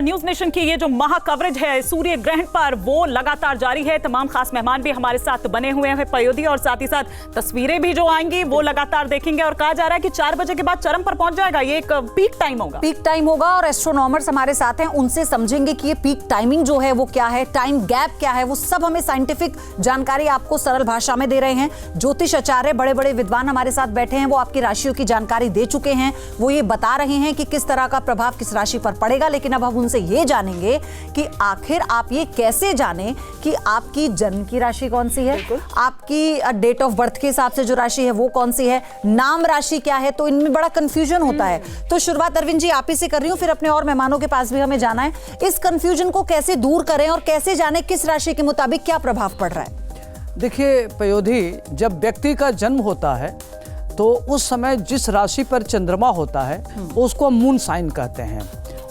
News nation की ये जो महा कवरेज है सूर्य ग्रहण पर वो लगातार जारी है। तमाम खास मेहमान भी हमारे साथ बने हुए हैं पयोधी, और साथ ही साथ तस्वीरें भी जो आएंगी वो लगातार देखेंगे। और कहा जा रहा है कि 4 बजे के बाद चरम पर पहुंच जाएगा, ये एक पीक टाइम होगा। पीक टाइम होगा और एस्ट्रोनॉमर्स हमारे साथ हैं, उनसे समझेंगे कि ये पीक टाइमिंग जो है वो क्या है, टाइम गैप क्या है, वो सब हमें साइंटिफिक जानकारी आपको सरल भाषा में दे रहे हैं। ज्योतिष आचार्य बड़े बड़े विद्वान हमारे साथ बैठे हैं, वो आपकी राशियों की जानकारी दे चुके हैं। वो ये बता रहे हैं कि किस तरह का प्रभाव किस राशि पर पड़ेगा। लेकिन अब हम उनसे ये जानेंगे कि आखिर आप ये कैसे जाने कि आपकी जन्म की राशि कौन सी है, आपकी डेट ऑफ बर्थ के हिसाब से जो राशि है वो कौन सी है, नाम राशि क्या है। तो इनमें बड़ा कंफ्यूजन होता है। तो शुरुआत अरविंद जी आप ही से कर रही हूं, फिर अपने और मेहमानों के पास भी हमें जाना है। इस कंफ्यूजन को कैसे दूर करें और कैसे जाने किस राशि के मुताबिक क्या प्रभाव पड़ रहा है? देखिए पयोधी, जब व्यक्ति का जन्म होता है तो उस समय जिस राशि पर चंद्रमा होता है उसको मून साइन कहते हैं।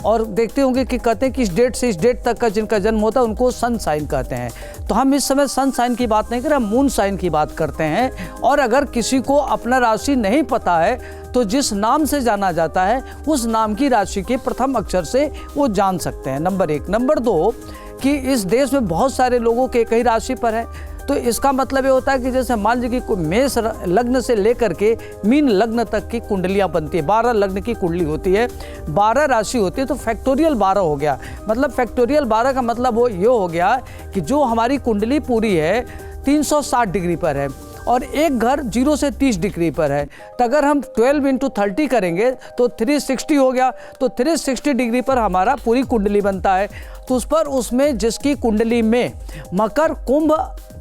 और देखते होंगे कि कहते हैं कि इस डेट से इस डेट तक का जिनका जन्म होता है उनको सन साइन कहते हैं। तो हम इस समय सन साइन की बात नहीं कर रहे, हम मून साइन की बात करते हैं। और अगर किसी को अपना राशि नहीं पता है तो जिस नाम से जाना जाता है उस नाम की राशि के प्रथम अक्षर से वो जान सकते हैं, नंबर 1। नंबर 2 कि इस देश में बहुत सारे लोगों के कई राशि पर है। तो इसका मतलब ये होता है कि जैसे मान लीजिए कि मेष लग्न से लेकर के मीन लग्न तक की कुंडलियां बनती है, 12 लग्न की कुंडली होती है, 12 राशि होती है। तो फैक्टोरियल 12 हो गया। मतलब फैक्टोरियल 12 का मतलब वो ये हो गया कि जो हमारी कुंडली पूरी है 360 डिग्री पर है और एक घर 0 से 30 डिग्री पर है। तो अगर हम 12 × 30 करेंगे तो 360 हो गया। तो 360 डिग्री पर हमारा पूरी कुंडली बनता है। तो उस पर उसमें जिसकी कुंडली में मकर कुंभ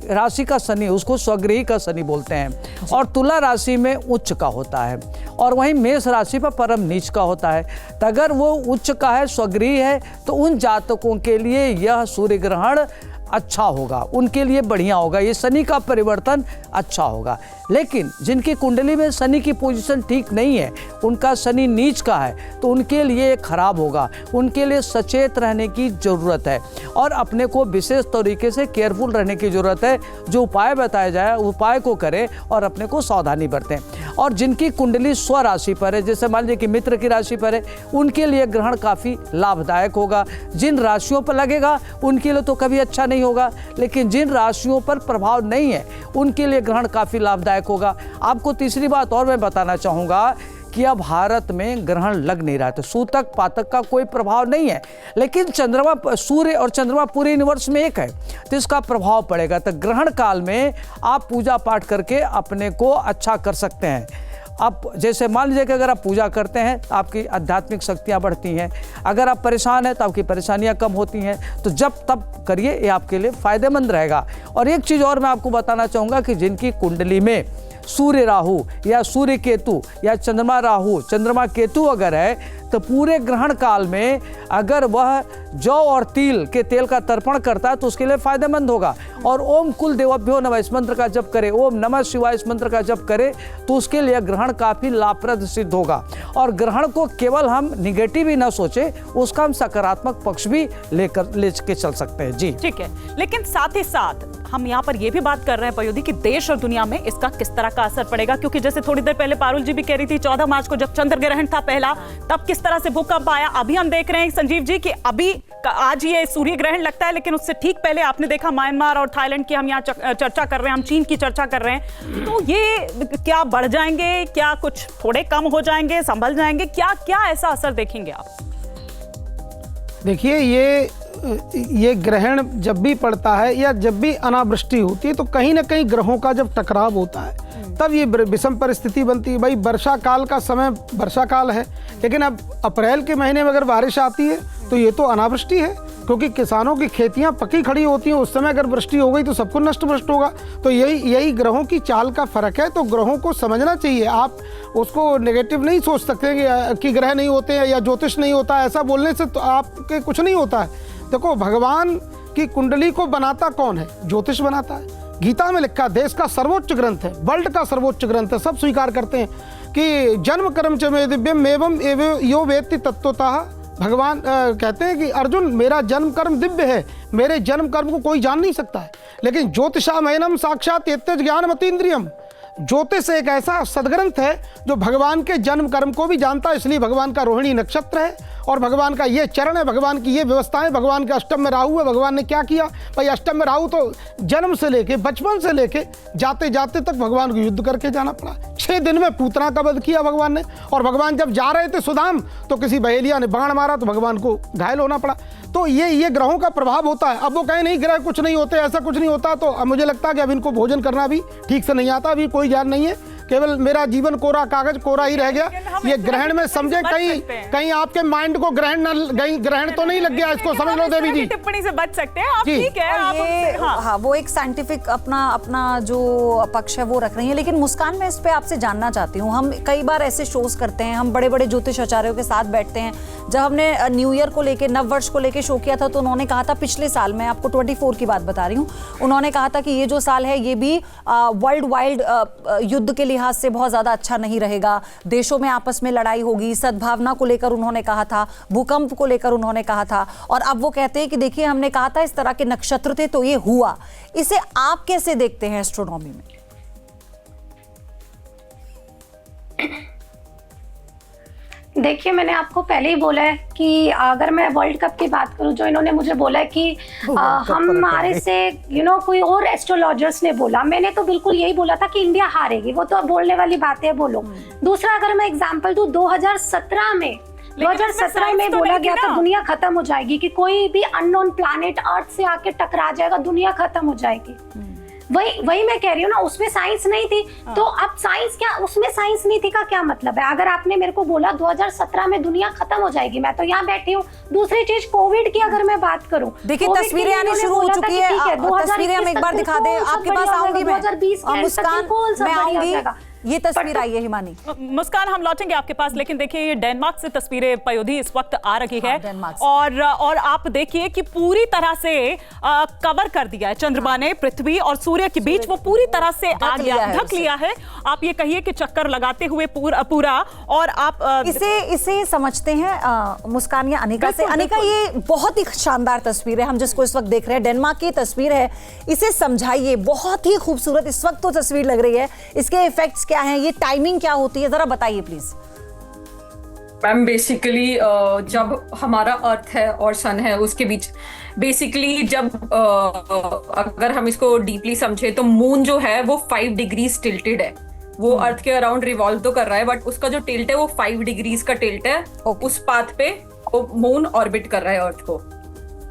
राशि का शनि, उसको स्वगृही का शनि बोलते हैं, और तुला राशि में उच्च का होता है, और वहीं मेष राशि पर परम नीच का होता है। तो अगर वो उच्च का है, स्वगृही है, तो उन जातकों के लिए यह सूर्य ग्रहण अच्छा होगा, उनके लिए बढ़िया होगा, ये शनि का परिवर्तन अच्छा होगा। लेकिन जिनकी कुंडली में शनि की पोजीशन ठीक नहीं है, उनका शनि नीच का है, तो उनके लिए खराब होगा। उनके लिए सचेत रहने की ज़रूरत है और अपने को विशेष तरीके से केयरफुल रहने की ज़रूरत है। जो उपाय बताया जाए उपाय को करें और अपने को सावधानी बरतें। और जिनकी कुंडली स्व राशि पर है, जैसे मान लीजिए कि मित्र की राशि पर है, उनके लिए ग्रहण काफ़ी लाभदायक होगा। जिन राशियों पर लगेगा उनके लिए तो कभी अच्छा नहीं होगा, लेकिन जिन राशियों पर प्रभाव नहीं है उनके लिए ग्रहण काफ़ी लाभदायक होगा। आपको तीसरी बात और मैं बताना चाहूँगा कि अब भारत में ग्रहण लग नहीं रहा है, तो सूतक पातक का कोई प्रभाव नहीं है, लेकिन चंद्रमा, सूर्य और चंद्रमा पूरे यूनिवर्स में एक है, तो इसका प्रभाव पड़ेगा। तो ग्रहण काल में आप पूजा पाठ करके अपने को अच्छा कर सकते हैं। आप जैसे मान लीजिए कि अगर आप पूजा करते हैं तो आपकी आध्यात्मिक शक्तियाँ बढ़ती हैं, अगर आप परेशान हैं तो आपकी परेशानियाँ कम होती हैं। तो जब तब करिए, ये आपके लिए फ़ायदेमंद रहेगा। और एक चीज़ और मैं आपको बताना चाहूँगा कि जिनकी कुंडली में सूर्य राहु या सूर्य केतु या चंद्रमा राहु चंद्रमा केतु अगर है, तो पूरे ग्रहण काल में अगर वह जौ और तिल के तेल का तर्पण करता है तो उसके लिए फायदेमंद होगा। और ओम कुल देवभ्यो नमः इस मंत्र का जप करे, ओम नमः शिवाय इस मंत्र का जप करे, तो उसके लिए ग्रहण काफ़ी लाभप्रद सिद्ध होगा। और ग्रहण को केवल हम निगेटिव ही ना सोचे, उसका हम सकारात्मक पक्ष भी लेके चल सकते हैं। जी ठीक है, लेकिन साथ ही साथ हम यहाँ पर यह भी बात कर रहे हैं पयोधी कि देश और दुनिया में इसका किस तरह का असर पड़ेगा। क्योंकि जैसे थोड़ी देर पहले पारुल जी भी कह रही थी 14 मार्च को जब चंद्र ग्रहण था पहला, तब किस तरह से भूकंप आया। अभी हम देख रहे हैं संजीव जी कि अभी आज ये सूर्य ग्रहण लगता है, लेकिन उससे ठीक पहले आपने देखा म्यांमार और थाईलैंड की हम यहाँ चर्चा कर रहे हैं, हम चीन की चर्चा कर रहे हैं। तो ये क्या बढ़ जाएंगे, क्या कुछ थोड़े कम हो जाएंगे, संभल जाएंगे, क्या क्या ऐसा असर देखेंगे आप? देखिए, ये ग्रहण जब भी पड़ता है या जब भी अनावृष्टि होती है तो कहीं ना कहीं ग्रहों का जब टकराव होता है तब ये विषम परिस्थिति बनती है। भाई वर्षा काल का समय वर्षा काल है, लेकिन अब अप्रैल के महीने में अगर बारिश आती है तो ये तो अनावृष्टि है, क्योंकि किसानों की खेतियां पकी खड़ी होती हैं। उस समय अगर वृष्टि हो गई तो सबको नष्ट भ्रष्ट होगा। तो यही ग्रहों की चाल का फर्क है। तो ग्रहों को समझना चाहिए, आप उसको नेगेटिव नहीं सोच सकते कि ग्रह नहीं होते हैं या ज्योतिष नहीं होता है। ऐसा बोलने से तो आपके कुछ नहीं होता है। देखो, भगवान की कुंडली को बनाता कौन है? ज्योतिष बनाता है। गीता में लिखा, देश का सर्वोच्च ग्रंथ है, वर्ल्ड का सर्वोच्च ग्रंथ है, सब स्वीकार करते हैं कि जन्म कर्म च मे दिव्यम एवं यो वेत्ति तत्वतः। भगवान कहते हैं कि अर्जुन, मेरा जन्म कर्म दिव्य है, मेरे जन्म कर्म को कोई जान नहीं सकता है। लेकिन ज्योतिषामयनम साक्षात यत्तेज ज्ञानमतीन्द्रियम, ज्योतिष एक ऐसा सदग्रंथ है जो भगवान के जन्म कर्म को भी जानता है। इसलिए भगवान का रोहिणी नक्षत्र है और भगवान का ये चरण है, भगवान की ये व्यवस्था है, भगवान के अष्टम में राहु है। भगवान ने क्या किया भाई, अष्टम में राहु तो जन्म से लेके, बचपन से लेके जाते जाते तक भगवान को युद्ध करके जाना पड़ा। 6 दिन में पूतना का वध किया भगवान ने। और भगवान जब जा रहे थे सुदाम तो किसी बहेलिया ने बाण मारा तो भगवान को घायल होना पड़ा। तो ये ग्रहों का प्रभाव होता है। अब वो कहे नहीं ग्रह कुछ नहीं होते, ऐसा कुछ नहीं होता, तो अब मुझे लगता है कि अब इनको भोजन करना भी ठीक से नहीं आता, अभी कोई ज्ञान नहीं है, केवल मेरा जीवन कोरा कागज कोरा ही रह गया। ये ग्रहण में समझे, कहीं आपके माइंड को ग्रहण तो नहीं लग गया, इसको समझ लो देवी जी। टिप्पणी से बच सकते हैं आप, ठीक है आप। हाँ, वो एक साइंटिफिक अपना जो पक्ष है वो रख रही है। लेकिन मुस्कान, मैं इस पे आपसे जानना चाहती हूँ, हम कई बार ऐसे शोज करते हैं, हम बड़े बड़े ज्योतिष आचार्यों के साथ बैठते हैं। जब हमने न्यू ईयर को लेके, नव वर्ष को लेके शो किया था तो उन्होंने कहा था, पिछले साल, मैं आपको 24 की बात बता रही हूँ, उन्होंने कहा था कि ये जो साल है ये भी वर्ल्ड वाइड युद्ध के लिहाज से बहुत ज्यादा अच्छा नहीं रहेगा, देशों में आपस में लड़ाई होगी, सद्भावना को लेकर उन्होंने कहा था, भूकंप को लेकर उन्होंने कहा था। और अब वो कहते हैं कि देखिए हमने कहा था इस तरह के नक्षत्र थे तो ये हुआ। इसे आप कैसे देखते हैं एस्ट्रोनॉमी में? देखिए, मैंने आपको पहले ही बोला है कि अगर मैं वर्ल्ड कप की बात करूं, जो इन्होंने मुझे बोला है कि हमारे से कोई और एस्ट्रोलॉजर्स ने बोला, मैंने तो बिल्कुल यही बोला था कि इंडिया हारेगी। वो तो बोलने वाली बात है, बोलो। दूसरा, अगर मैं एग्जांपल दूं, 2017 में बोला गया था दुनिया खत्म हो जाएगी, कि कोई भी अननोन प्लैनेट अर्थ से आके टकरा जाएगा, दुनिया खत्म हो जाएगी। वही मैं कह रही हूँ ना, उसमें साइंस नहीं थी। तो अब साइंस क्या, उसमें साइंस नहीं थी का क्या मतलब है? अगर आपने मेरे को बोला 2017 में दुनिया खत्म हो जाएगी, मैं तो यहाँ बैठी हूँ। दूसरी चीज, कोविड की अगर मैं बात करूँ, देखिए तस्वीरें आनी शुरू हो चुकी है, तस्वीरें हम एक बार दिखा दें, आपके पास आऊंगी मैं, मुस्कान, मैं आऊंगी। ये तस्वीर आई है हिमानी। मुस्कान, हम लौटेंगे आपके पास, लेकिन देखिए ये डेनमार्क से तस्वीरें पयोधी इस वक्त आ रही है। और आप देखिए कि पूरी तरह से कवर कर दिया है चंद्रमा ने पृथ्वी और सूर्य के बीच, वो पूरी तरह से ढक लिया है। आप ये कहिए कि चक्कर लगाते हुए पूरा। और आप इसे समझते हैं मुस्कान या अनिका से। अनिका, ये बहुत ही शानदार तस्वीर है, हम जिसको इस वक्त देख रहे हैं, डेनमार्क की तस्वीर है। इसे समझाइए, बहुत ही खूबसूरत इस वक्त तो तस्वीर लग रही है। इसके इफेक्ट्स क्या हैं, ये टाइमिंग क्या होती है, जरा बताइए प्लीज। मैम, बेसिकली जब हमारा अर्थ है और सन है उसके बीच, बेसिकली जब अगर हम इसको डीपली समझे तो मून जो है वो 5 डिग्रीज टिल्टेड है। वो अर्थ के अराउंड रिवॉल्व तो कर रहा है, बट उसका जो टिल्ट है वो 5 डिग्रीज का टिल्ट है। उस पाथ पे वो मून ऑर्बिट कर रहा है अर्थ को।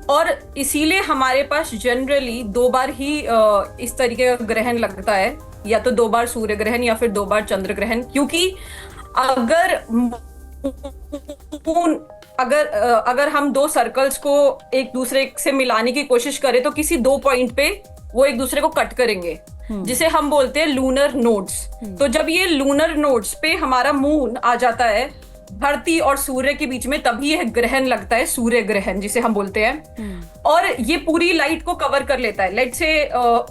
और इसीलिए हमारे पास जनरली 2 बार ही इस तरीके का ग्रहण लगता है, या तो 2 बार सूर्य ग्रहण या फिर 2 बार चंद्र ग्रहण। क्योंकि अगर हम 2 सर्कल्स को एक दूसरे से मिलाने की कोशिश करें तो किसी 2 पॉइंट पे वो एक दूसरे को कट करेंगे, जिसे हम बोलते हैं लूनर नोड्स। तो जब ये लूनर नोड्स पे हमारा मून आ जाता है धरती और सूर्य के बीच में, तभी यह ग्रहण लगता है, सूर्य ग्रहण जिसे हम बोलते हैं। और ये पूरी लाइट को कवर कर लेता है। लेट से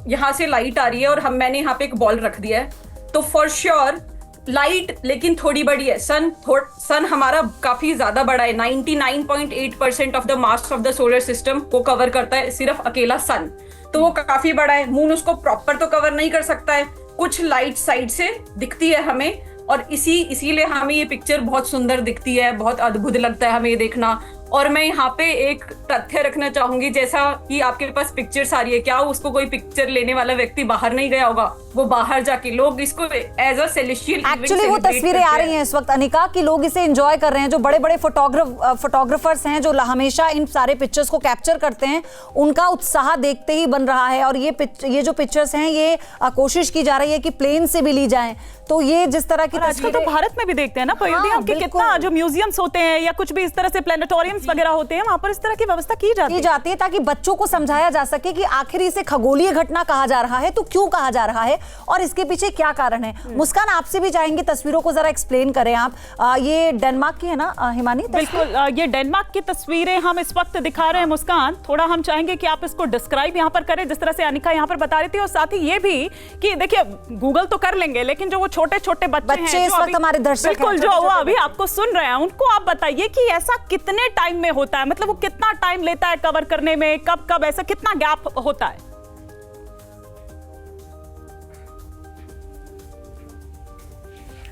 यहाँ से लाइट आ रही है और मैंने यहाँ पे एक बॉल रख दिया है, तो फॉर श्योर लाइट लेकिन थोड़ी बड़ी है। सन हमारा काफी ज्यादा बड़ा है, 99.8% of the mass of the solar system को कवर करता है सिर्फ अकेला सन, तो वो काफी बड़ा है। मून उसको प्रॉपर तो कवर नहीं कर सकता है, कुछ लाइट साइड से दिखती है हमें, और इसीलिए हमें ये पिक्चर बहुत सुंदर दिखती है, बहुत अद्भुत लगता है हमें ये देखना। और मैं यहाँ पे एक तथ्य रखना चाहूंगी, जैसा कि आपके पास पिक्चर्स आ रही है, क्या उसको कोई पिक्चर लेने वाला व्यक्ति बाहर नहीं गया होगा? वो बाहर जाके लोग इसको एज अ सेलेस्टियल एक्चुअली वो तस्वीरें आ रही हैं इस वक्त अनिका, कि लोग इसे एंजॉय कर रहे हैं। जो बड़े बड़े फोटोग्राफर्स हैं जो हमेशा इन सारे पिक्चर्स को कैप्चर करते हैं, उनका उत्साह देखते ही बन रहा है। और ये जो पिक्चर्स हैं, ये कोशिश की जा रही है कि प्लेन से भी ली जाएं। तो ये जिस तरह की आजकल तो भारत में भी देखते हैं ना पयोधी, हम कि कितना जो म्यूजियम्स होते हैं या कुछ भी इस तरह से प्लेनेटोरियम्स वगैरह होते हैं, वहां पर इस तरह की व्यवस्था की जाती है ताकि बच्चों को समझाया जा सके कि आखिर इसे खगोलीय घटना कहा जा रहा है तो क्यों कहा जा रहा है और इसके पीछे क्या कारण है। मुस्कान, आपसे भी चाहेंगे तस्वीरों को जरा एक्सप्लेन करें आप। ये डेनमार्क की है ना हिमानी? बिल्कुल, ये डेनमार्क की तस्वीरें हम इस वक्त दिखा रहे हैं। मुस्कान, थोड़ा हम चाहेंगे कि आप इसको डिस्क्राइब यहाँ पर करें, जिस तरह से अनिका यहाँ पर बता रही थी। और साथ ही ये भी कि देखिए, गूगल तो कर लेंगे, लेकिन जो वो छोटे छोटे बच्चे इस वक्त हमारे दर्शक बिल्कुल जो वो अभी आपको सुन रहे हैं, उनको आप बताइए कि ऐसा कितने टाइम में होता है, मतलब वो कितना टाइम लेता है कवर करने में, कब कब ऐसा कितना गैप होता है?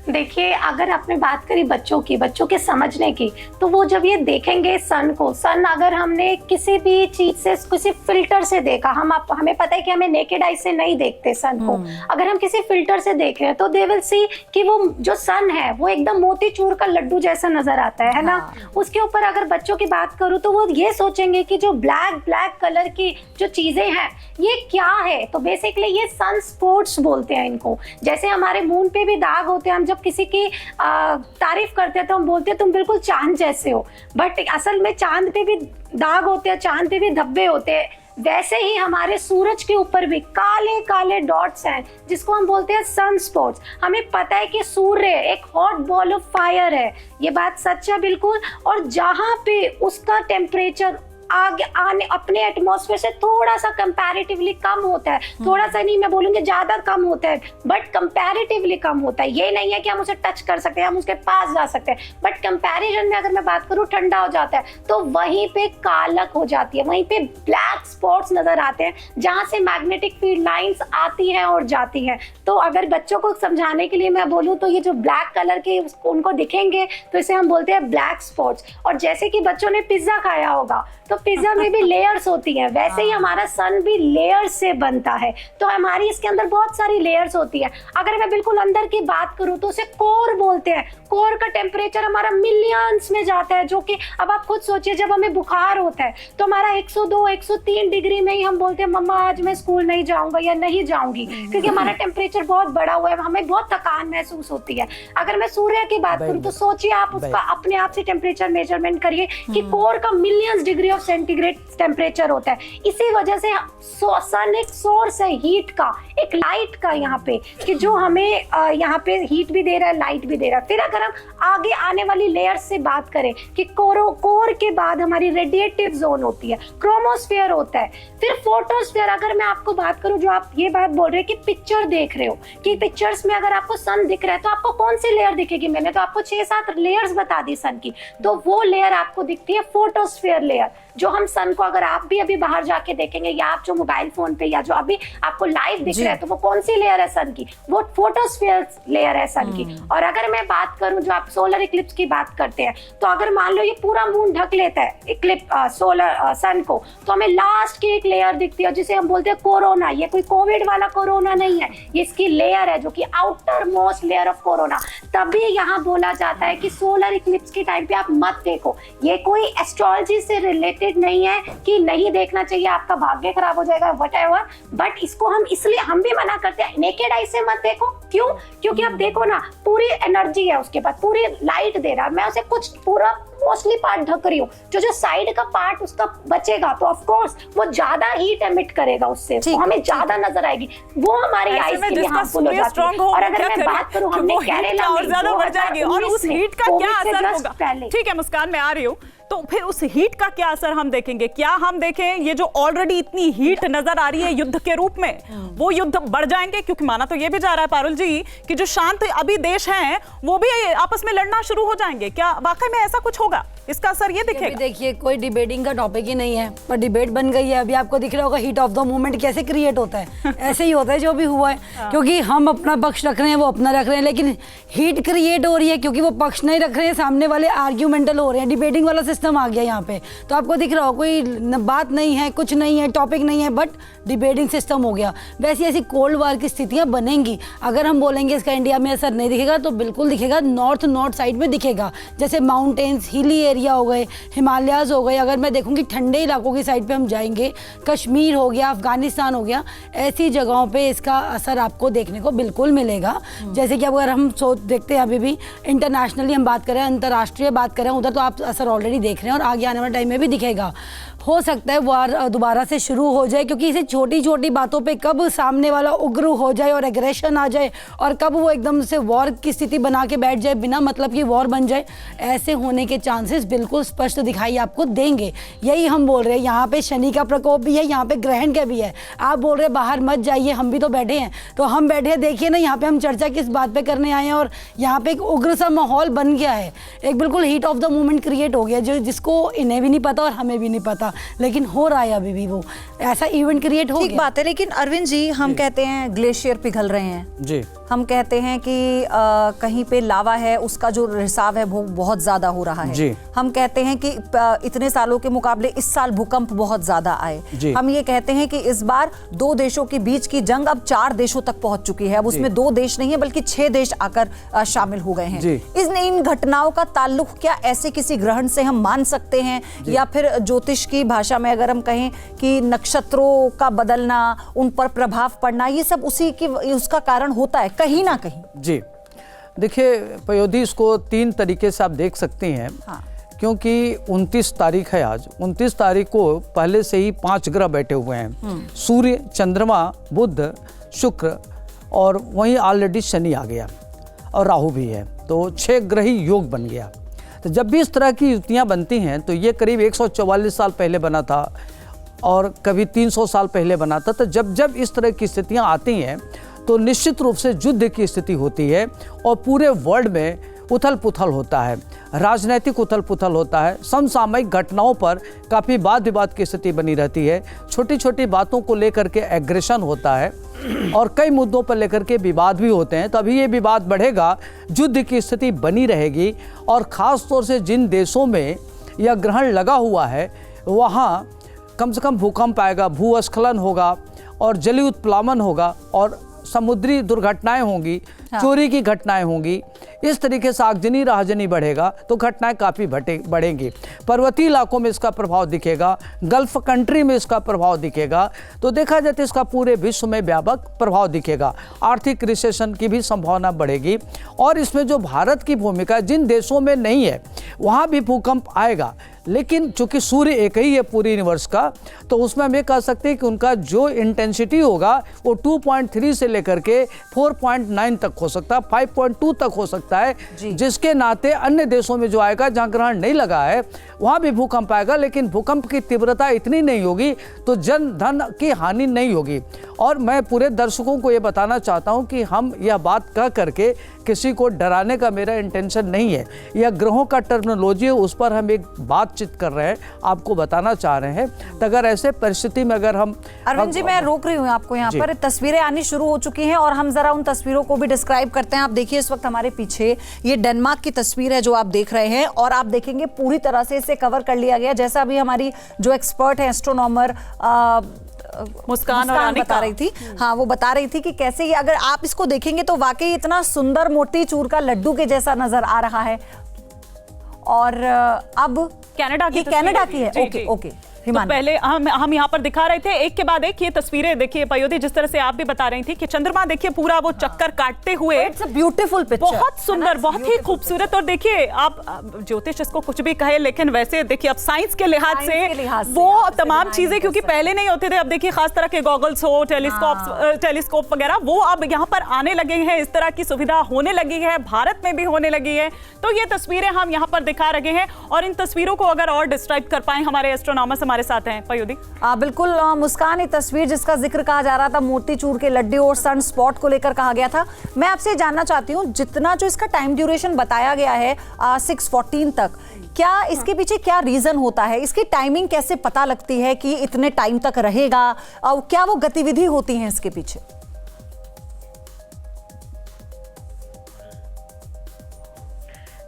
देखिए, अगर आपने बात करी बच्चों के समझने की, तो वो जब ये देखेंगे सन अगर हमने किसी भी चीज से, किसी फिल्टर से देखा, हमें पता है कि हमें नेकेड आई से नहीं देखते सन को, अगर हम किसी फिल्टर से देख रहे हैं तो दे विल सी कि वो जो सन है वो एकदम मोतीचूर का लड्डू जैसा नजर आता है ना। उसके ऊपर अगर बच्चों की बात करूं तो वो ये सोचेंगे कि जो ब्लैक कलर की जो चीजें हैं ये क्या है। तो बेसिकली ये सन स्पॉट्स बोलते हैं इनको। जैसे हमारे मून पे भी दाग होते हैं, हम जब किसी की तारीफ करते हैं तो हम बोलते हैं तुम बिल्कुल चांद जैसे हो, बट असल में चांद पे भी दाग होते हैं, चांद पे भी धब्बे होते हैं। वैसे ही हमारे सूरज के ऊपर भी काले काले डॉट्स हैं जिसको हम बोलते हैं सन स्पॉट्स। हमें पता है कि सूर्य एक हॉट बॉल ऑफ फायर है, ये बात सच है बिल्कुल। और जहां पे उसका टेम्परेचर आगे आने अपने एटमॉस्फेयर से थोड़ा सा कंपैरेटिवली कम होता है, थोड़ा सा नहीं मैं बोलूंगी ज्यादा कम होता है, बट कंपैरेटिवली कम होता है। ये नहीं है कि हम उसे टच कर सकते हैं, हम उसके पास जा सकते हैं, बट कंपैरिजन में अगर मैं बात करूं ठंडा हो जाता है तो वहीं पे कालक हो जाती है, वहीं पे ब्लैक स्पॉट्स नजर आते हैं जहां से मैग्नेटिक फील्ड लाइंस आती हैं और जाती हैं। तो अगर बच्चों को समझाने के लिए मैं बोलूं तो ये जो ब्लैक कलर के उनको दिखेंगे तो इसे हम बोलते हैं ब्लैक स्पॉट्स। और जैसे कि बच्चों ने पिज्जा खाया होगा तो पिज्जा में भी लेयर्स होती हैं, वैसे ही हमारा सन भी लेयर्स से बनता है। तो हमारी इसके अंदर बहुत सारी लेयर्स होती है। अगर मैं बिल्कुल अंदर की बात करूं तो उसे कोर बोलते हैं। कोर का टेम्परेचर हमारा मिलियंस में जाता है, जो कि अब आप खुद सोचिए जब हमें बुखार होता है तो हमारा 102 103 डिग्री में ही हम बोलते हैं मम्मा आज मैं स्कूल नहीं जाऊंगा या नहीं जाऊंगी, क्योंकि हमारा टेम्परेचर बहुत बड़ा हुआ है, हमें बहुत थकान महसूस होती है। अगर मैं सूर्य की बात करूं तो सोचिए आप उसका अपने आप से टेम्परेचर मेजरमेंट करिए कि कोर का millions degree of centigrade temperature होता है। इसी वजह से सन एक सोर्स है हीट का, एक लाइट का यहाँ पे, कि जो हमें यहाँ पे हीट भी दे रहा है, लाइट भी दे रहा है। फिर अगर हम आगे आने वाली लेयर्स से बात करें कि कोर के बाद हमारी रेडिएटिव जोन होती है, क्रोमोस्फेयर होता है, फिर फोटोस्फेयर। अगर मैं आपको बात करूं, जो आप ये बात बोल रहे हैं कि पिक्चर देख रहे हो कि पिक्चर्स में अगर आपको सन दिख रहा है तो आपको कौन सी लेयर दिखेगी, मैंने तो आपको 6-7 लेयर्स बता दी सन की, तो वो लेयर आपको दिखती है फोटोस्फेयर लेयर। जो हम सन को अगर आप भी अभी बाहर जाके देखेंगे या आप जो मोबाइल फोन पे या जो अभी आपको लाइव दिख रहा है तो वो कौन सी लेयर है सन की, वो फोटोस्फीयर लेयर है सन की। और अगर मैं बात करूं जो आप सोलर इक्लिप्स की बात करते हैं, तो अगर मान लो ये पूरा मून ढक लेता है सोलर सन को, तो हमें लास्ट की एक लेयर दिखती है जिसे हम बोलते हैं कोरोना। ये कोई कोविड वाला कोरोना नहीं है, ये इसकी लेयर है जो कि outer most layer of corona. तभी यहाँ बोला जाता है कि सोलर इक्लिप्स के टाइम पे आप मत देखो। ये कोई एस्ट्रोलॉजी से रिलेटेड नहीं है कि नहीं देखना चाहिए, आपका भाग्य खराब हो जाएगा व्हाटएवर, बट इसको हम इसलिए हम भी मना करते हैं, नेकेड आई से मत देखो। क्यों? क्योंकि आप देखो ना, पूरी एनर्जी है उसके पास, पूरी लाइट दे रहा है, मैं उसे कुछ पूरा मोस्टली पार्ट ढक रही हूँ, जो साइड का पार्ट उसका बचेगा तो ऑफ कोर्स वो ज्यादा हीट एमिट करेगा, उससे वो हमें ज्यादा नजर आएगी, वो हमारी आईज के लिए हार्मफुल हो जाती है। और अगर मैं बात करूँ, हमने केरला में ज्यादा बढ़ जाएगी और उस हीट का क्या असर होगा? ठीक है मुस्कान, मैं आ रही हूँ, तो फिर उस हीट का क्या असर हम देखेंगे? क्या हम देखें ये जो ऑलरेडी इतनी हीट नजर आ रही है युद्ध के रूप में, वो युद्ध बढ़ जाएंगे? क्योंकि माना तो ये भी जा रहा है पारुल जी कि जो शांत अभी देश हैं वो भी आपस में लड़ना शुरू हो जाएंगे। क्या वाकई में ऐसा कुछ होगा? इसका असर ये दिखेगा? देखिए, कोई डिबेटिंग का टॉपिक ही नहीं है, पर डिबेट बन गई है। अभी आपको दिख रहा होगा हीट ऑफ द मूवमेंट कैसे क्रिएट होता है। ऐसे ही होता है जो भी हुआ है, क्योंकि हम अपना पक्ष रख रहे हैं, वो अपना रख रहे हैं, लेकिन हीट क्रिएट हो रही है क्योंकि वो पक्ष नहीं रख रहे हैं, सामने वाले आर्ग्यूमेंटल हो रहे हैं। डिबेटिंग वाला सिस्टम आ गया यहाँ पे, तो आपको दिख रहा हो कोई बात नहीं है, कुछ नहीं है, टॉपिक नहीं है, बट डिबेटिंग सिस्टम हो गया। वैसी ऐसी कोल्ड वार की स्थितियां बनेंगी। अगर हम बोलेंगे इसका इंडिया में असर नहीं दिखेगा, तो बिल्कुल दिखेगा, नॉर्थ साइड में दिखेगा, जैसे माउंटेन्स, हिली एरिया हो गए, हिमालयाज हो गए। अगर मैं देखूंगी ठंडे इलाकों की साइड पे हम जाएंगे, कश्मीर हो गया, अफगानिस्तान हो गया, ऐसी जगहों पे इसका असर आपको देखने को बिल्कुल मिलेगा। जैसे कि अगर हम देखते हैं, अभी भी इंटरनेशनली हम बात करें, अंतर्राष्ट्रीय बात करें, उधर तो आप असर ऑलरेडी देख रहे हैं और आगे आने वाले टाइम में भी दिखेगा। हो सकता है वार दोबारा से शुरू हो जाए, क्योंकि इसे छोटी छोटी बातों पे कब सामने वाला उग्र हो जाए और एग्रेशन आ जाए, और कब वो एकदम से वॉर की स्थिति बना के बैठ जाए, बिना मतलब की वॉर बन जाए, ऐसे होने के चांसेस बिल्कुल स्पष्ट दिखाई आपको देंगे। यही हम बोल रहे हैं, यहाँ पे शनि का प्रकोप भी है, यहाँ पे ग्रहण का भी है। आप बोल रहे हैं बाहर मत जाइए, हम भी तो बैठे हैं, तो हम बैठे हैं, देखिए ना यहाँ पे हम चर्चा किस बात पे करने आए हैं, और यहाँ पे एक उग्र सा माहौल बन गया है, एक बिल्कुल heat of the moment create हो गया, जिसको इन्हें भी नहीं पता और हमें भी नहीं पता, लेकिन हो रहा है अभी भी वो ऐसा इवेंट क्रिएट हो गया। ठीक बात है, लेकिन अरविंद जी, हम कहते हैं ग्लेशियर पिघल रहे हैं जी, हम कहते हैं कि कहीं पे लावा है, उसका जो रिसाव है वो बहुत ज्यादा हो रहा है। जी। हम कहते हैं कि इतने सालों के मुकाबले इस साल भूकंप बहुत ज्यादा आए। हम ये कहते हैं कि इस बार 2 देशों के बीच की जंग अब 4 देशों तक पहुंच चुकी है। अब उसमें 2 देश नहीं है बल्कि 6 देश आकर शामिल हो गए हैं। इन घटनाओं का ताल्लुक क्या ऐसे किसी ग्रहण से हम मान सकते हैं, या फिर ज्योतिष की भाषा में अगर हम कहें कि नक्षत्रों का बदलना, उन पर प्रभाव पड़ना, ये सब उसका कारण होता है कहीं ना कहीं? जी देखिए पयोधी, इसको 3 तरीके से आप देख सकते हैं। क्योंकि 29 तारीख है आज, 29 तारीख को पहले से ही 5 ग्रह बैठे हुए हैं, सूर्य, चंद्रमा, बुध, शुक्र, और वहीं ऑलरेडी शनि आ गया और राहु भी है, तो 6 ग्रही योग बन गया। तो जब भी इस तरह की युतियाँ बनती हैं तो ये करीब 144 साल पहले बना था और कभी 300 साल पहले बना था। तो जब इस तरह की स्थितियाँ आती हैं तो निश्चित रूप से युद्ध की स्थिति होती है और पूरे वर्ल्ड में उथल पुथल होता है, राजनीतिक उथल पुथल होता है, समसामयिक घटनाओं पर काफ़ी वाद विवाद की स्थिति बनी रहती है, छोटी छोटी बातों को लेकर के एग्रेशन होता है और कई मुद्दों पर लेकर के विवाद भी होते हैं। तो अभी ये विवाद बढ़ेगा, युद्ध की स्थिति बनी रहेगी और ख़ास तौर से जिन देशों में यह ग्रहण लगा हुआ है वहाँ कम से कम भूकंप आएगा, भूस्खलन होगा और जलीय उत्प्लावन होगा और समुद्री दुर्घटनाएं होंगी, चोरी की घटनाएं होंगी। इस तरीके से आगजनी राहजनी बढ़ेगा तो घटनाएं काफ़ी बढ़ेंगी। पर्वतीय इलाकों में इसका प्रभाव दिखेगा, गल्फ कंट्री में इसका प्रभाव दिखेगा। तो देखा जाए तो इसका पूरे विश्व में व्यापक प्रभाव दिखेगा। आर्थिक रिसेशन की भी संभावना बढ़ेगी और इसमें जो भारत की भूमिका जिन देशों में नहीं है वहाँ भी भूकंप आएगा, लेकिन चूंकि सूर्य एक ही है पूरे यूनिवर्स का, तो उसमें हम ये कह सकते हैं कि उनका जो इंटेंसिटी होगा वो 2.3 से लेकर के 4.9 तक हो सकता है, 5.2 तक हो सकता है, जिसके नाते अन्य देशों में जो आएगा जहाँ ग्रहण नहीं लगा है वहाँ भी भूकंप आएगा, लेकिन भूकंप की तीव्रता इतनी नहीं होगी तो जन धन की हानि नहीं होगी। और मैं पूरे दर्शकों को ये बताना चाहता हूँ कि हम यह बात कह करके किसी को डराने का मेरा इंटेंशन नहीं है, यह ग्रहों का टर्मिनोलॉजी है, उस पर हम एक बातचीत कर रहे हैं, आपको बताना चाह रहे हैं। तो अगर ऐसे परिस्थिति में अगर हम अरविंद जी, मैं रोक रही हूँ आपको यहाँ पर, तस्वीरें आनी शुरू हो चुकी हैं और हम जरा उन तस्वीरों को भी डिस्क्राइब करते हैं। आप देखिए इस वक्त हमारे पीछे ये डेनमार्क की तस्वीर है जो आप देख रहे हैं और आप देखेंगे पूरी तरह से इसे कवर कर लिया गया, जैसा अभी हमारी जो एक्सपर्ट है एस्ट्रोनॉमर मुस्कान बता रही थी। हाँ, वो बता रही थी कि कैसे ये अगर आप इसको देखेंगे तो वाकई इतना सुंदर मोती चूर का लड्डू के जैसा नजर आ रहा है। और अब कनाडा की है। ओके ओके, तो पहले हम यहाँ पर दिखा रहे थे एक के बाद एक ये तस्वीरें। देखिए पयोधी, जिस तरह से आप भी बता रही थी कि चंद्रमा देखिए पूरा वो चक्कर काटते हुए, इट्स अ ब्यूटीफुल पिक्चर, बहुत सुंदर, बहुत ही खूबसूरत। और देखिए आप ज्योतिष इसको कुछ भी कहे, लेकिन वैसे देखिए अब साइंस के लिहाज से वो तमाम चीजें, क्योंकि पहले नहीं होते थे, अब देखिए खास तरह के गॉगल्स हो, टेलीस्कोप वगैरह, वो अब यहाँ पर आने लगे हैं, इस तरह की सुविधा होने लगी है, भारत में भी होने लगी है। तो ये तस्वीरें हम यहाँ पर दिखा रहे हैं और इन तस्वीरों को अगर और डिस्क्राइब कर पाए हमारे एस्ट्रोनॉमर्स हमारे साथ हैं पयोधी। बिल्कुल मुस्कान, एक तस्वीर जिसका जिक्र कहा जा रहा था मोतीचूर के लड्डू और सन स्पॉट को लेकर कहा गया था। मैं आपसे जानना चाहती हूँ, जितना जो इसका टाइम ड्यूरेशन बताया गया है 6:14 तक, क्या इसके पीछे क्या रीजन होता है? इसकी टाइमिंग कैसे पता लगती है कि इतने टाइम तक रहेगा? और क्या वो गतिविधि होती है इसके पीछे?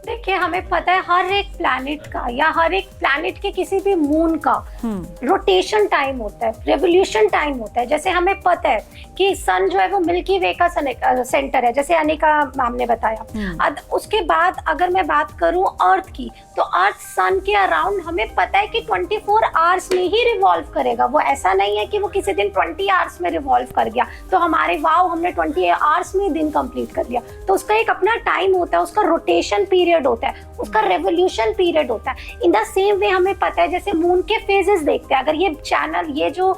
देखिए, हमें पता है हर एक प्लैनेट का या हर एक प्लैनेट के किसी भी मून का रोटेशन टाइम होता है, रेवोल्यूशन टाइम होता है। जैसे हमें पता है कि सन जो है वो मिल्की वे का सेंटर है, जैसे अनिका मैम ने बताया। उसके बाद अगर मैं बात करूं अर्थ की, तो अर्थ सन के अराउंड हमें पता है कि 24 आवर्स में ही रिवॉल्व करेगा। वो ऐसा नहीं है कि वो किसी दिन 20 आवर्स में रिवॉल्व कर गया तो हमारे वाव हमने 20 आवर्स में दिन कंप्लीट कर लिया। तो उसका एक अपना टाइम होता है, उसका रोटेशन पीरियड होता है, उसका रेवोल्यूशन पीरियड होता है। इन द सेम वे हमें पता है, जैसे मून के फेजेस देखते हैं, अगर ये चैनल, ये जो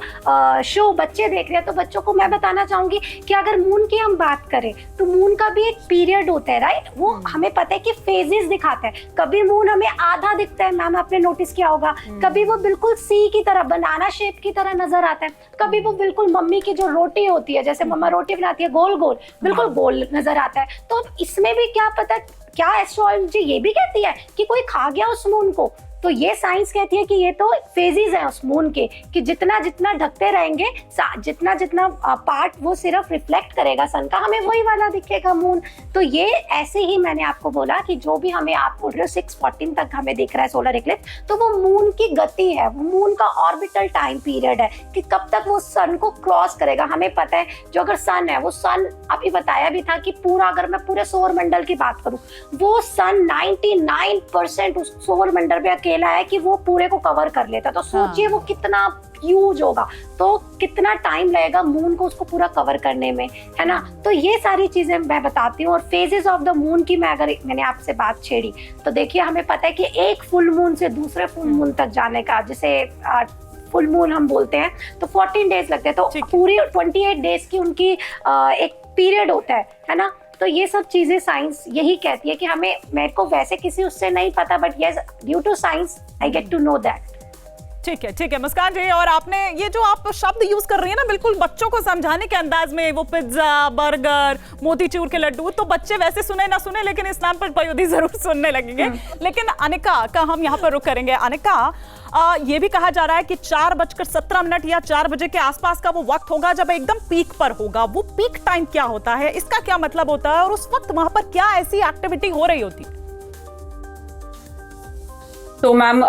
शो बच्चे देख रहे हैं, तो बच्चों को मैं बताना चाहूंगी कि अगर मून की हम बात करें तो मून का भी एक पीरियड होता है, राइट? वो हमें पता है कि फेजेस दिखाता है। कभी मून हमें आधा दिखता है, मैम आपने नोटिस किया होगा, कभी वो बिल्कुल सी की तरह, बनाना शेप की तरह नजर आता है, कभी वो बिल्कुल मम्मी की जो रोटी होती है, जैसे मम्मा रोटी बनाती है गोल गोल, बिल्कुल गोल नजर आता है। तो इसमें भी क्या पता, क्या एस्ट्रोलॉजी ये भी कहती है कि कोई खा गया उस मून को, तो ये साइंस कहती है कि ये तो फेजेस हैं उस मून के, कि जितना जितना ढकते रहेंगे, जितना जितना पार्ट वो सिर्फ रिफ्लेक्ट करेगा सन का, हमें वही वाला दिखेगा मून। तो ये ऐसे ही मैंने आपको बोला कि जो भी हमें, आप बोल रहे हो 6:14 तक हमें दिख रहा है सोलर इक्लिप्स, तो वो मून की गति है, वो मून का ऑर्बिटल टाइम पीरियड है कि कब तक वो सन को क्रॉस करेगा। हमें पता है जो अगर सन है, वो सन अभी बताया भी था कि पूरा, अगर मैं पूरे सौर मंडल की बात करूं, वो सन 99% उस सौर मंडल पे अकेला है कि वो पूरे को कवर कर लेता। तो सोचिए वो कितना ह्यूज होगा, तो कितना टाइम लगेगा मून को उसको पूरा कवर करने में, है ना। तो ये सारी चीजें मैं बताती हूँ। और फेजेस ऑफ द मून की मैंने आपसे बात छेड़ी, तो देखिए हमें पता है कि एक फुल मून से दूसरे फुल मून तक जाने का, जिसे फुल मून हम बोलते हैं, तो 14 डेज लगते हैं। तो पूरी 28 डेज की उनकी एक पीरियड होता है ना। तो ये सब चीजें साइंस यही कहती है कि हमें, मेरे को वैसे किसी उससे नहीं पता, but yes, due to science I get to know that. ठीक है मुस्कान जी। और आपने ये जो आप शब्द यूज कर रही है ना, बिल्कुल बच्चों को समझाने के अंदाज में, वो पिज्जा, बर्गर, मोतीचूर के लड्डू, तो बच्चे वैसे सुने ना सुने, लेकिन इस नाम पर पयोधी जरूर सुनने लगेंगे। लेकिन अनिका का हम यहाँ पर रुक करेंगे। अनिका, ये भी कहा जा रहा है कि 4:17 या 4 बजे के आसपास का वो वक्त होगा जब एकदम पीक पर होगा। वो पीक टाइम क्या होता है, इसका क्या मतलब होता है, और उस वक्त वहां पर क्या ऐसी एक्टिविटी हो रही होती? तो मैम,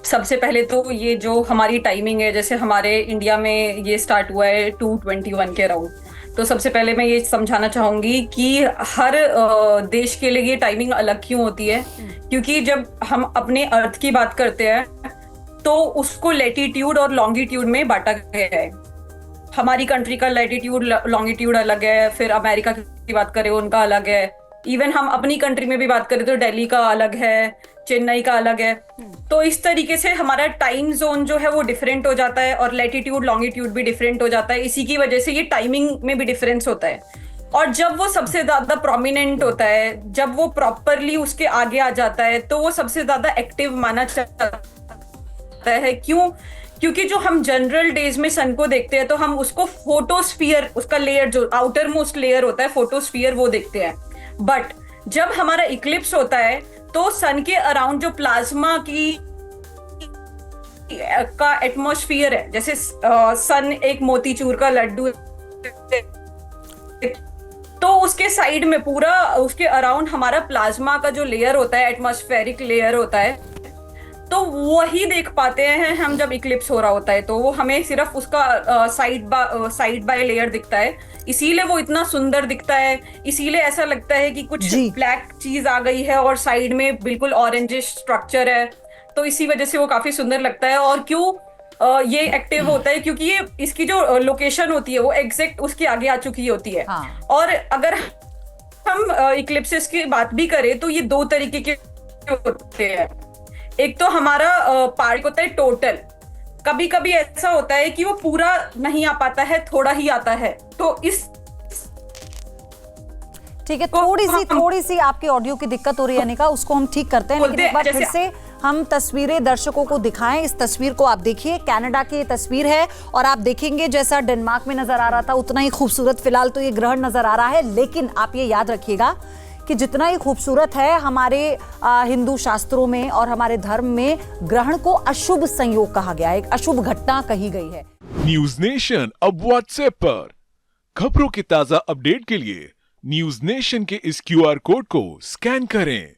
सबसे पहले तो ये जो हमारी टाइमिंग है, जैसे हमारे इंडिया में ये स्टार्ट हुआ है 2:21 के अराउंड। तो सबसे पहले मैं ये समझाना चाहूंगी कि हर देश के लिए ये टाइमिंग अलग क्यों होती है, क्योंकि जब हम अपने अर्थ की बात करते हैं तो उसको लैटिट्यूड और लॉन्गिट्यूड में बांटा गया है। हमारी कंट्री का लैटिट्यूड लॉन्गिट्यूड अलग है, फिर अमेरिका की बात करें उनका अलग है, इवन हम अपनी कंट्री में भी बात करें तो दिल्ली का अलग है, चेन्नई का अलग है। तो इस तरीके से हमारा टाइम जोन जो है वो डिफरेंट हो जाता है, और लैटिट्यूड लॉन्गिट्यूड भी डिफरेंट हो जाता है। इसी की वजह से ये टाइमिंग में भी डिफरेंस होता है। और जब वो सबसे ज्यादा प्रोमिनेंट होता है, जब वो प्रॉपरली उसके आगे आ जाता है, तो वो सबसे ज्यादा एक्टिव माना जाता है। क्यों? क्योंकि जो हम जनरल डेज में सन को देखते हैं तो हम उसको फोटोस्फीयर, उसका लेयर जो आउटर मोस्ट लेयर होता है फोटोस्फीयर, वो देखते हैं। बट जब हमारा इक्लिप्स होता है तो सन के अराउंड जो प्लाज्मा का एटमॉस्फेयर है, जैसे सन एक मोतीचूर का लड्डू है, तो उसके साइड में पूरा उसके अराउंड हमारा प्लाज्मा का जो लेयर होता है, एटमॉस्फेरिक लेयर होता है, तो वही देख पाते हैं हम जब इक्लिप्स हो रहा होता है। तो वो हमें सिर्फ उसका साइड बाय लेयर दिखता है, इसीलिए वो इतना सुंदर दिखता है। इसीलिए ऐसा लगता है कि कुछ ब्लैक चीज आ गई है और साइड में बिल्कुल ऑरेंजिश स्ट्रक्चर है, तो इसी वजह से वो काफी सुंदर लगता है। और क्यों ये एक्टिव होता है, क्योंकि ये इसकी जो लोकेशन होती है वो एग्जैक्ट उसके आगे आ चुकी होती है। और अगर हम इक्लिप्सेस की बात भी करें तो ये 2 तरीके के होते हैं। एक तो हमारा पार्ट होता है टोटल, कभी कभी ऐसा होता है कि वो पूरा नहीं आ पाता है, थोड़ा ही आता है। तो इस ठीक है, थोड़ी सी आपकी ऑडियो की दिक्कत हो रही है अनिका, उसको हम ठीक करते हैं। लेकिन एक बार फिर से हम तस्वीरें दर्शकों को दिखाएं। इस तस्वीर को आप देखिए, कनाडा की ये तस्वीर है, और आप देखेंगे जैसा डेनमार्क में नजर आ रहा था उतना ही खूबसूरत फिलहाल तो ये ग्रहण नजर आ रहा है। लेकिन आप ये याद रखिएगा कि जितना ही खूबसूरत है, हमारे हिंदू शास्त्रों में और हमारे धर्म में ग्रहण को अशुभ संयोग कहा गया है, एक अशुभ घटना कही गई है। न्यूज नेशन अब व्हाट्सएप पर खबरों के ताजा अपडेट के लिए न्यूज नेशन के इस QR कोड को स्कैन करें।